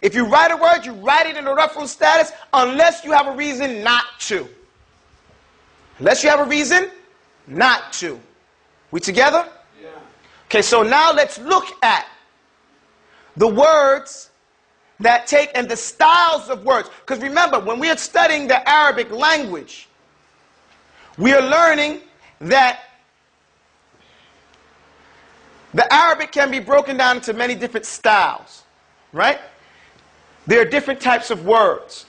If you write a word, you write it in the raf'u status unless you have a reason not to. Unless you have a reason not to. We together? Yeah. Okay, so now let's look at the words that take and the styles of words. Because remember, when we are studying the Arabic language, we are learning that the Arabic can be broken down into many different styles, right? There are different types of words.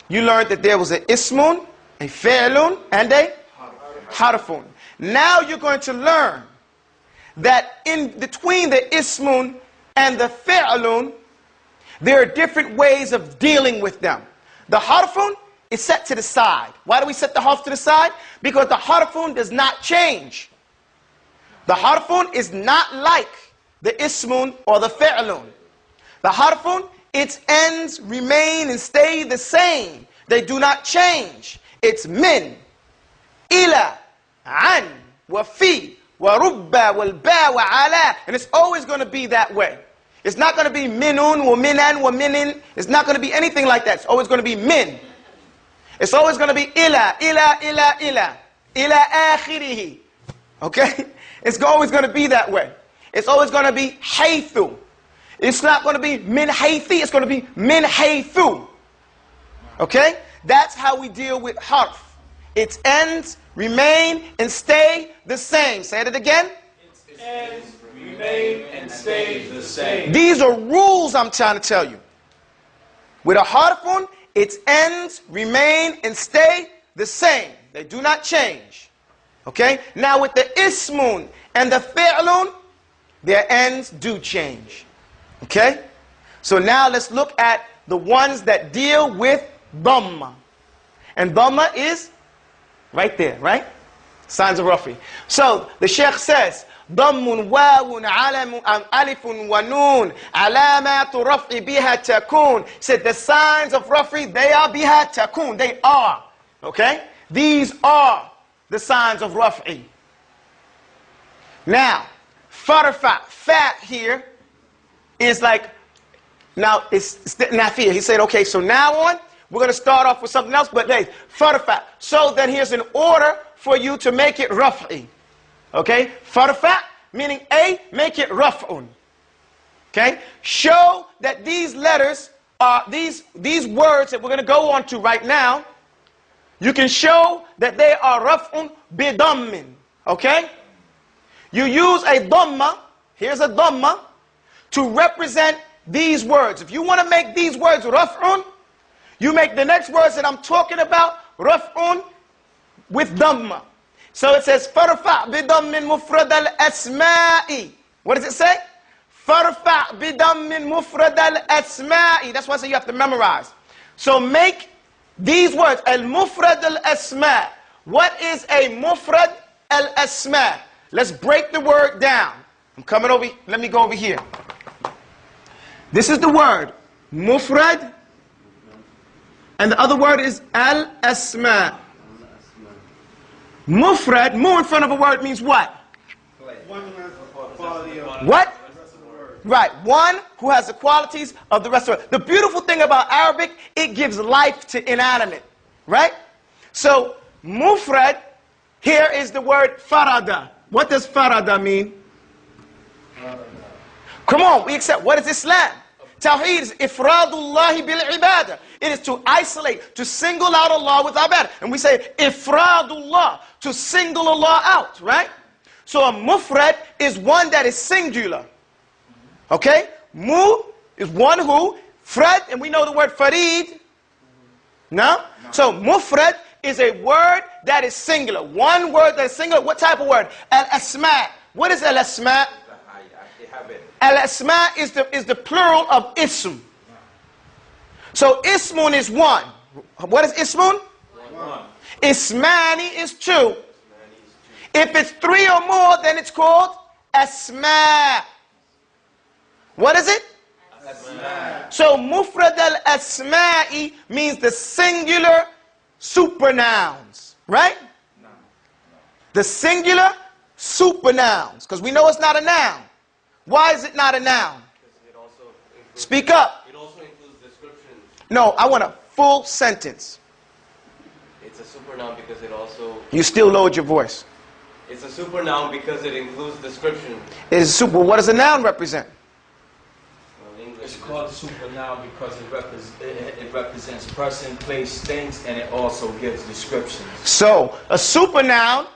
You learned that there was an ismun, a fi'lun, and a harfun. Now you're going to learn that in between the ismun and the fi'lun, there are different ways of dealing with them. The harfun is set to the side. Why do we set the harf to the side? Because the harfun does not change. The harfun is not like the ismun or the fi'lun. The harfun, its ends remain and stay the same. They do not change. It's min, ila, an, wa fi, wa rubba, wal ba, wa ala. And it's always going to be that way. It's not going to be minun, wa minan, wa minin. It's not going to be anything like that. It's always going to be min. It's always going to be ila, ila akhirihi. Okay? It's always going to be that way. It's always going to be haythu. It's not going to be min haythi. It's going to be min haythu. Okay? That's how we deal with harf. Its ends remain and stay the same. Say it again. Its ends remain and stay the same. These are rules I'm trying to tell you. With a harfun, its ends remain and stay the same. They do not change. Okay? Now with the ismun and the fi'lun, their ends do change. Okay? So now let's look at the ones that deal with dhamma. And dhamma is right there, right? Signs of Rafi. So the Sheikh says, ضم واو علم ألف ونون علامات رفع بها تكون. Said the signs of Rafi, they are biha takun. They are. Okay? These are the signs of Rafi. Now, farfa, fat here is like, now it's nafiya. He said, okay, so now on, we're going to start off with something else, but hey, farfa. So then here's an order for you to make it raf'i. Okay? Farfa, meaning A, make it raf'un. Okay? Show that these letters are, these words that we're going to go on to right now, you can show that they are raf'un bidammin. Okay? You use a dhamma, here's a dhamma, to represent these words. If you want to make these words raf'un, you make the next words that I'm talking about raf'un with dhamma. So it says, farfa' bidammin mufrad al-asma'i. What does it say? Farfa' bidammin mufrad al-asma'i. That's why I say you have to memorize. So make these words, al-mufrad al-asma'. What is a mufrad al-asma'? Let's break the word down. I'm coming over, let me go over here. This is the word, mufrad, and the other word is al-asma'. Mufrad, mu in front of a word means what? One who has the quality of What? the rest of the word. Right, one who has the qualities of the rest of it. The beautiful thing about Arabic, it gives life to inanimate, right? So, mufrad, here is the word farada. What does farada mean? Come on, we accept. What is Islam? Tawheed is ifradullahi bil ibadah. It is to isolate, to single out Allah with ibadah. And we say ifradullah, to single Allah out, right? So a mufrad is one that is singular. Okay? Mu is one who, frad, and we know the word farid. No? So mufrad is a word that is singular. One word that is singular. What type of word? Al-asma. What is al-asma? Al-asma is the plural of ism. So ismun is one. What is ismun? One. Ismani is two. If it's three or more, then it's called asma. What is it? Asma. So mufrad al-asma'i means the singular supernouns, right? The singular supernouns, because we know it's not a noun. Why is it not a noun? Speak up. It also includes descriptions. No, I want a full sentence. It's a supernoun because it also... You still lowered your voice. It's a supernoun because it includes description. It is super. What does a noun represent? Well, in English, It's called supernoun because it represents person, place, things, and it also gives descriptions. So, a supernoun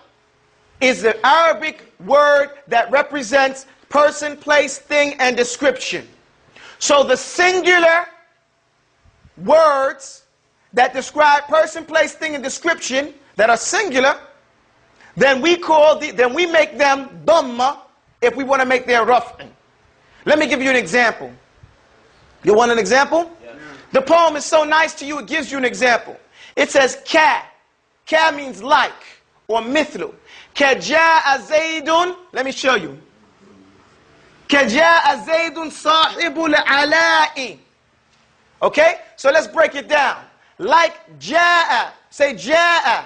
is the Arabic word that represents person, place, thing, and description. So the singular words that describe person, place, thing, and description that are singular, then we make them dhamma if we want to make their raf'in. Let me give you an example. You want an example? Yeah. The poem is so nice to you, it gives you an example. It says ka. Ka means like or mithlu. Ka ja'a zaydun. Let me show you. Ka ja'a zaydun sahibul ala'i. Okay? So let's break it down. Like ja'a. Say ja'a.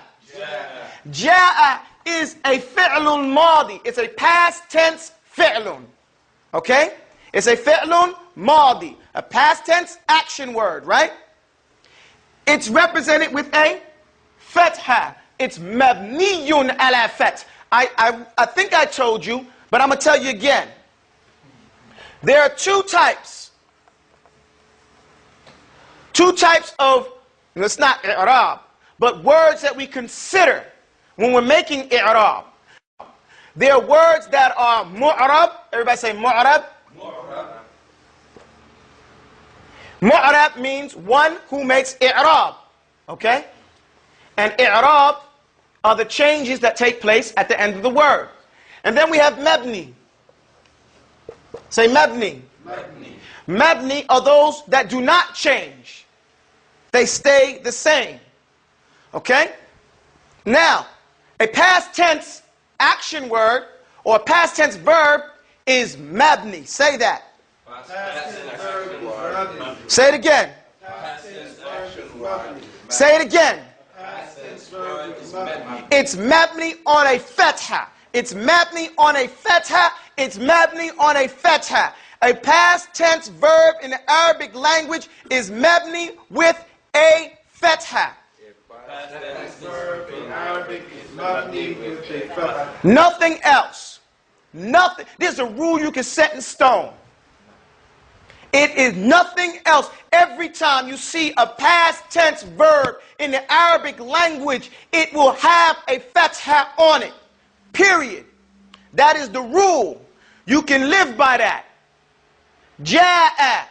Ja'a is a fi'lun madi. It's a past tense fi'lun. Okay? It's a fi'lun madi. A past tense action word, right? It's represented with a fatha. It's mabniyun ala fath. I think I told you, but I'm going to tell you again. There are two types. Two types of, it's not i'rab, but words that we consider when we're making i'rab. There are words that are mu'rab. Everybody say mu'rab. Mu'rab means one who makes i'rab. Okay? And i'rab are the changes that take place at the end of the word. And then we have mabni. Say mabni. Mabni are those that do not change. They stay the same. Okay? Now, a past tense action word or a past tense verb is mabni. Say that. Say it again. Say it again. It's mabni on a fatha. It's mabni on a fatha. It's mabni on a fatha. A past tense verb in the Arabic language is mabni with a fatha. Nothing else. Nothing. There's a rule you can set in stone. It is nothing else. Every time you see a past tense verb in the Arabic language, it will have a fatha on it. Period. That is the rule. You can live by that. Ja'a.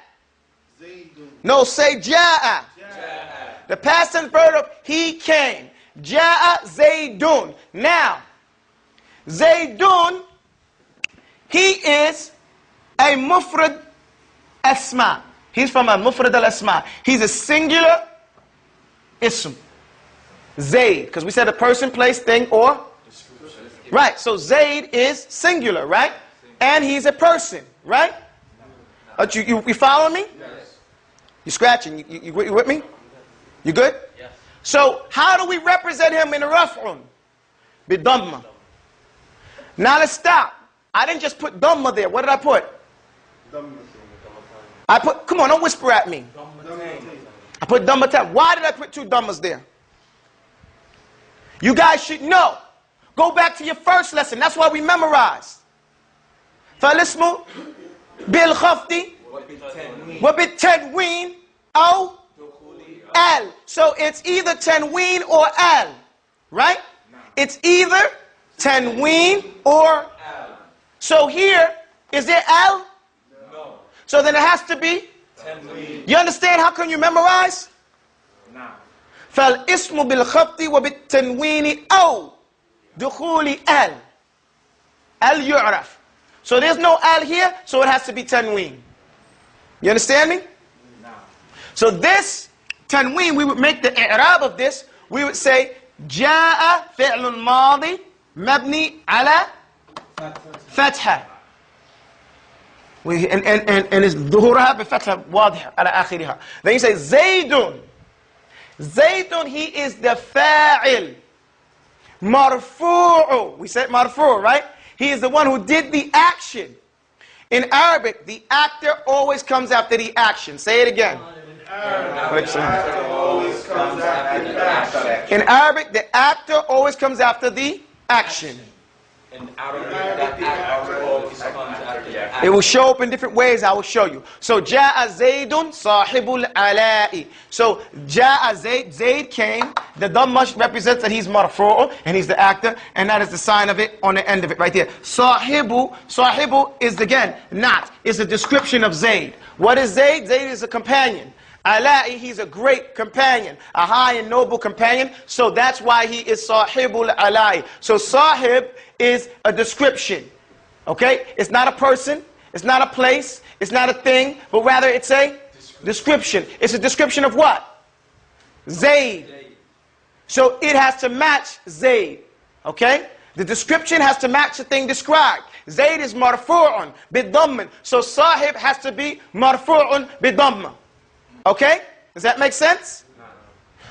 No, say ja'a. The past tense verb of he came. Ja'a Zaydun. Now, Zaydun, he is a mufrad asma. He's from a mufrad al-asma. He's a singular ism. Zayd, because we said a person, place, thing, or? Right, so Zayd is singular, right? And he's a person, right? You following me? Yes. You scratching? You with me? You good? Yes. So how do we represent him in raf'un? Bidhamma. Now let's stop. I didn't just put dhamma there. What did I put? I put, come on, don't whisper at me. I put dhamma. Why did I put two dhammas there? You guys should know. Go back to your first lesson. That's why we memorized. فالاسم بالخفض وبالتنوين أو al. So it's either tanween or al. Right? It's either tanween or al. So here, is there al? No. So then it has to be Tanween. You understand how can you memorize? No. فالاسم بالخفض وبالتنوين أو دخول al. Al yu'raf. So there's no al here, so it has to be tanween. You understand me? No. So this tanween, we would make the i'rab of this. We would say جاء فعل ماضي مبني على فتحة. And it's ظهورها بفتحة واضحة على آخرها. Then you say زيد. زيد, he is the fa'il. مرفوع. We said مرفوع, right? He is the one who did the action. In Arabic, the actor always comes after the action. Say it again. In Arabic, the actor always comes after the action. And that act always comes after the act. It will show up in different ways. I will show you. So, Ja'a Zaydun sahibul ala'i. So, Ja'a Zayd, Zayd came. The Dhamma represents that he's marfu'u, and he's the actor, and that is the sign of it on the end of it right there. Sahibu is again not. It's a description of Zayd. What is Zayd? Zayd is a companion. Ala'i, he's a great companion, a high and noble companion. So that's why he is sahibul ala'i. So sahib is a description. Okay? It's not a person, it's not a place, it's not a thing, but rather it's a description. It's a description of what? Zayd. So it has to match Zayd. Okay? The description has to match the thing described. Zayd is marfu'un bid-dhamma. So sahib has to be marfu'un bid-dhamma. Okay? Does that make sense?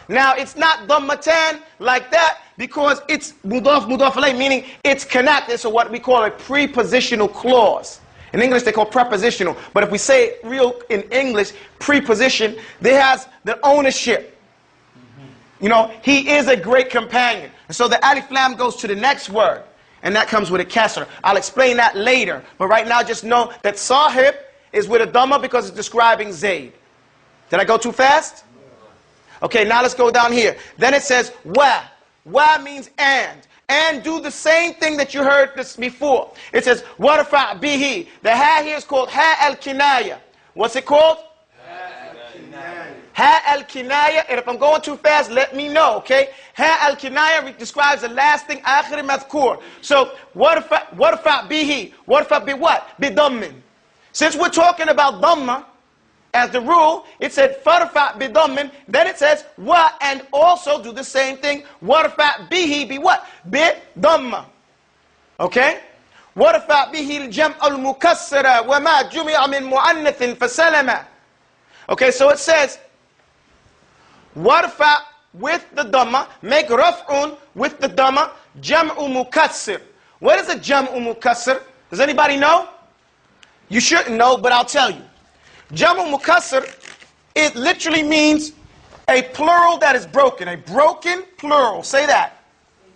Now, it's not dhammatan like that because it's mudaf alayh, meaning it's connected. So what we call a prepositional clause. In English, they call prepositional. But if we say it real in English, preposition, they has the ownership. You know, he is a great companion. And so the alif lam goes to the next word. And that comes with a kasr. I'll explain that later. But right now, just know that sahib is with a dhamma because it's describing Zayd. Did I go too fast? Okay, now let's go down here. Then it says wa. Wa means and. And do the same thing that you heard this before. It says warfa bihi. The ha here is called ha al-kinaya. What's it called? Ha al-kinaya. And if I'm going too fast, let me know, okay? Ha al-kinaya describes the last thing, akhir madhkur. So warfa bihi. Warfa bi what? Bi dhammin. Since we're talking about dhamma, as the rule, it said farfa bidammin. Then it says wa, and also do the same thing. Warfa bihi bi what? Bidamma. Okay? Warfa bihi al-jam' al-mukassara wa ma jumi'a min mu'annathin fasalama. Okay, so it says warfa with the dhamma, make raf'un with the dhamma, jam'u mukassir. What is a jam'u mukassir? Does anybody know? You shouldn't know, but I'll tell you. Jam'u mukassir, it literally means a plural that is broken. A broken plural. Say that.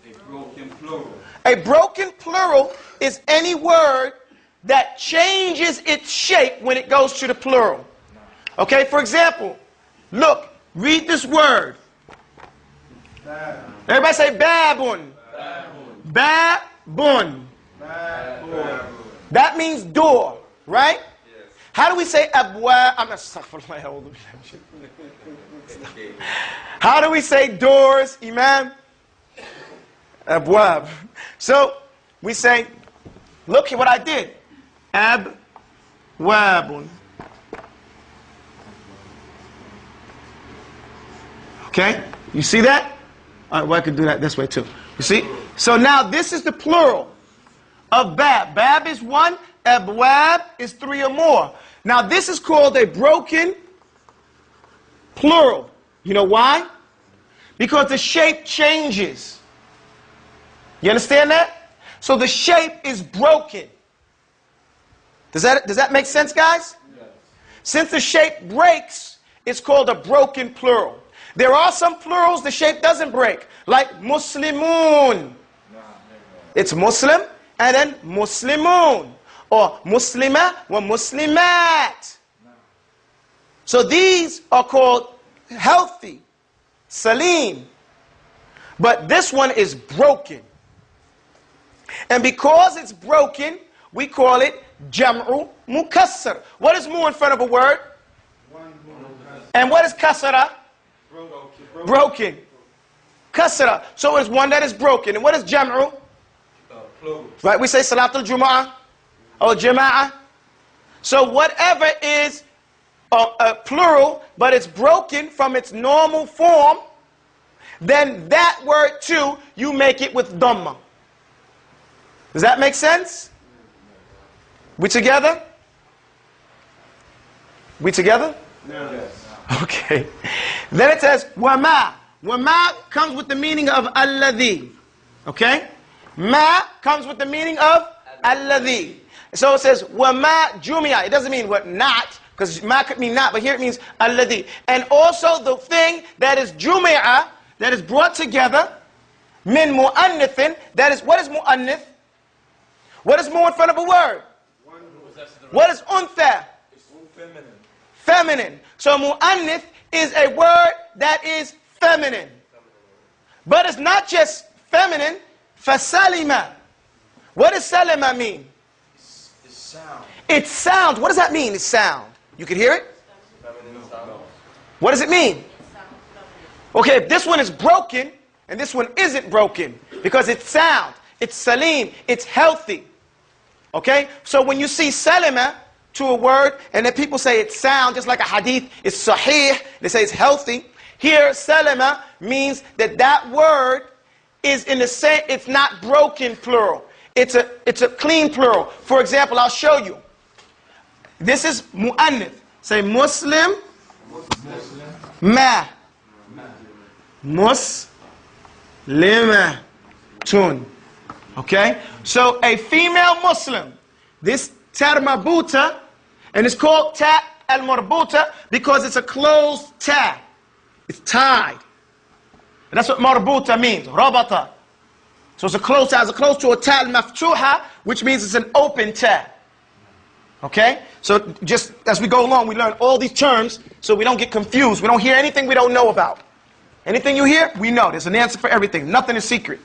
A broken plural. A broken plural is any word that changes its shape when it goes to the plural. Okay, for example, look, read this word. Everybody say babun. Babun. That means door, right? How do we say abwab? I'm not How do we say doors, Imam? Abwab. So we say, look at what I did. Abwabun. Okay? You see that? All right, well, I could do that this way too. You see? So now this is the plural of bab. Bab is one. Abwab is three or more. Now this is called a broken plural. You know why? Because the shape changes. You understand that? So the shape is broken. Does that make sense, guys? Yes. Since the shape breaks, it's called a broken plural. There are some plurals the shape doesn't break, like Muslimun. It's Muslim and then Muslimun. Or Muslima wa Muslimat. So these are called healthy, salim. But this one is broken. And because it's broken, we call it jam'u mukassar. What is mu in front of a word? And what is kasara? Broken. Kasara. So it's one that is broken. And what is jam'u? Right, we say salatul jum'ah. Or jama'ah. So whatever is a plural, but it's broken from its normal form, then that word too, you make it with dhamma. Does that make sense? We together? We together? Yes. Okay. Then it says, wama. Wama comes with the meaning of alladhi. Okay? Ma comes with the meaning of alladhi. So it says, وَمَا جُمِيَ. It doesn't mean what not, because ma could mean not, but here it means alladhi. And also the thing that is jumi'a, that is brought together, min mu'annithin, that is, what is mu'annith? What is more in front of a word? What is untha? Feminine. Feminine. So mu'annith is a word that is feminine. But it's not just feminine. Fasalima. What does salima mean? It's sound. It sounds. What does that mean? It's sound. You can hear it? Feminine sound. What does it mean? Okay, if this one is broken and this one isn't broken because it's sound, it's salim, it's healthy. Okay? So when you see salima to a word and then people say it's sound, just like a hadith, it's sahih, they say it's healthy. Here, salama means that that word is in the same, it's not broken plural. It's a clean plural. For example, I'll show you. This is mu'annith. Say Muslim, ma. Muslimatun. Okay? So a female Muslim, this ta marbuta, and it's called ta al-marbuta because it's a closed ta. It's tied. And that's what marbuta means. Rabata. So it's a closed ta. It's close to a ta al-maftuha, which means it's an open ta. Okay? So just as we go along, we learn all these terms so we don't get confused. We don't hear anything we don't know about. Anything you hear, we know. There's an answer for everything. Nothing is secret.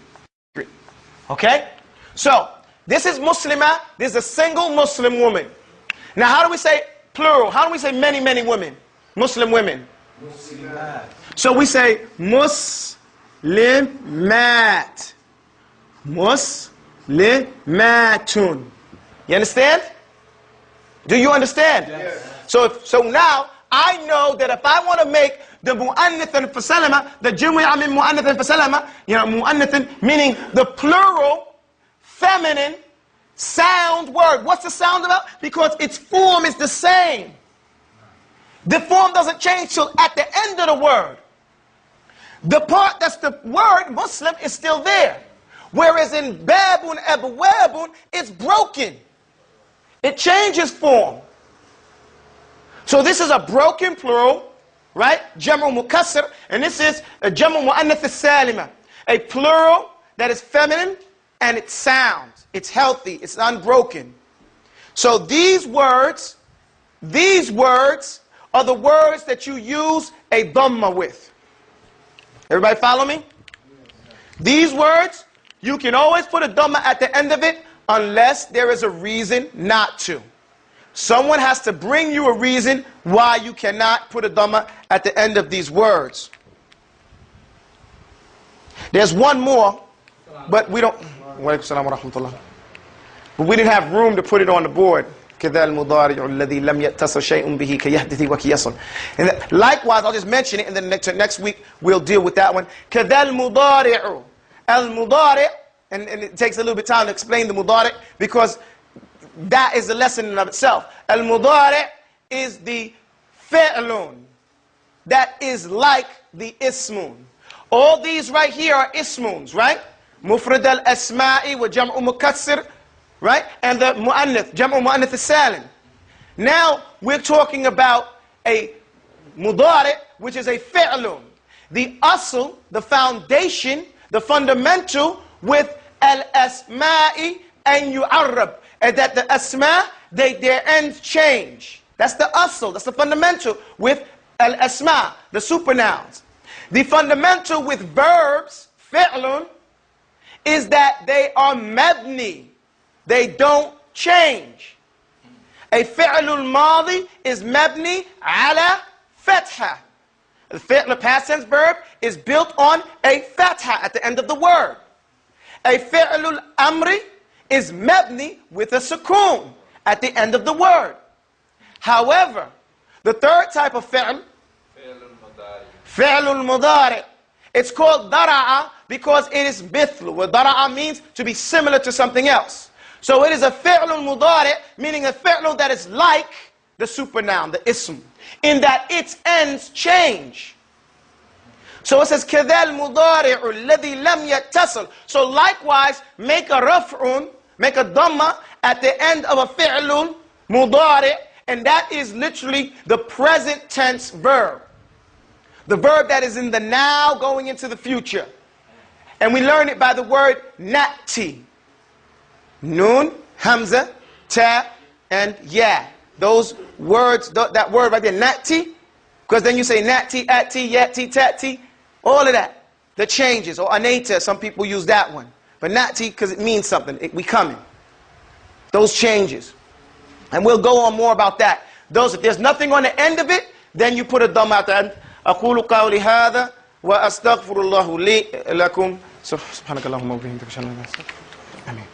Okay? So, this is Muslima. This is a single Muslim woman. Now, how do we say plural? How do we say many, many women? Muslim women. Muslimat. So we say Muslimat. Muslimatun. You understand? Do you understand? Yes. So now, I know that if I want to make the mu'annithan fasalama, the jumu'a min mu'annithan fasalama, mu'annithan meaning the plural, feminine, sound word. What's the sound about? Because its form is the same. The form doesn't change till at the end of the word. The part that's the word, Muslim, is still there. Whereas in babun, abwabun, it's broken. It changes form. So this is a broken plural, right? Jam'u mukassir, and this is a jam'u mu'annath salima, a plural that is feminine and it sounds, it's healthy, it's unbroken. So these words are the words that you use a dhamma with. Everybody follow me? These words, you can always put a dhamma at the end of it unless there is a reason not to. Someone has to bring you a reason why you cannot put a dhamma at the end of these words. There's one more, but we don't. But we didn't have room to put it on the board. And likewise, I'll just mention it, and then next week we'll deal with that one. And it takes a little bit of time to explain the mudari because that is a lesson in and of itself. Al-mudari is the fi'lun that is like the ismun. All these right here are ismuns, right? Mufrad al-asma'i wa jam'u mukassir, right? And the mu'annith, jam'u mu'annith al-salim. Now we're talking about a mudari, which is a fi'lun. The asl, the foundation, the fundamental with al-asma'i and yu'arrab. And that the asma, their ends change. That's the asl, that's the fundamental with al-asma, the supernouns. The fundamental with verbs, fi'lun, is that they are mabni. They don't change. A fi'lul madi is mabni ala fatha. The past tense verb is built on a fatha at the end of the word. A fi'lul amri is mabni with a sukoon at the end of the word. However, the third type of fi'l, fi'lul mudari, it's called dara'a because it is mithlu. What dara'a means to be similar to something else. So it is a fi'lul mudari, meaning a fi'l that is like the supernoun, the ism, in that its ends change. So it says كَذَا الْمُضَارِعُ الَّذِي لَمْ يَتَّصِلْ. So likewise, make a raf'un, make a dhamma at the end of a fi'lun mudari', and that is literally the present tense verb. The verb that is in the now going into the future. And we learn it by the word nati. Nun, hamza, ta, and ya. Those words, that word right there, nati, because then you say nati, ati, yati, tati, all of that. The changes, or anata, some people use that one. But nati, because it means something, we coming. Those changes. And we'll go on more about that. Those, if there's nothing on the end of it, then you put a dhamma at the end. أقول قولي هذا وأستغفر الله لي لكم سبحانك اللهم وبحمدك أشهد أن لا إله إلا أنت. آمين.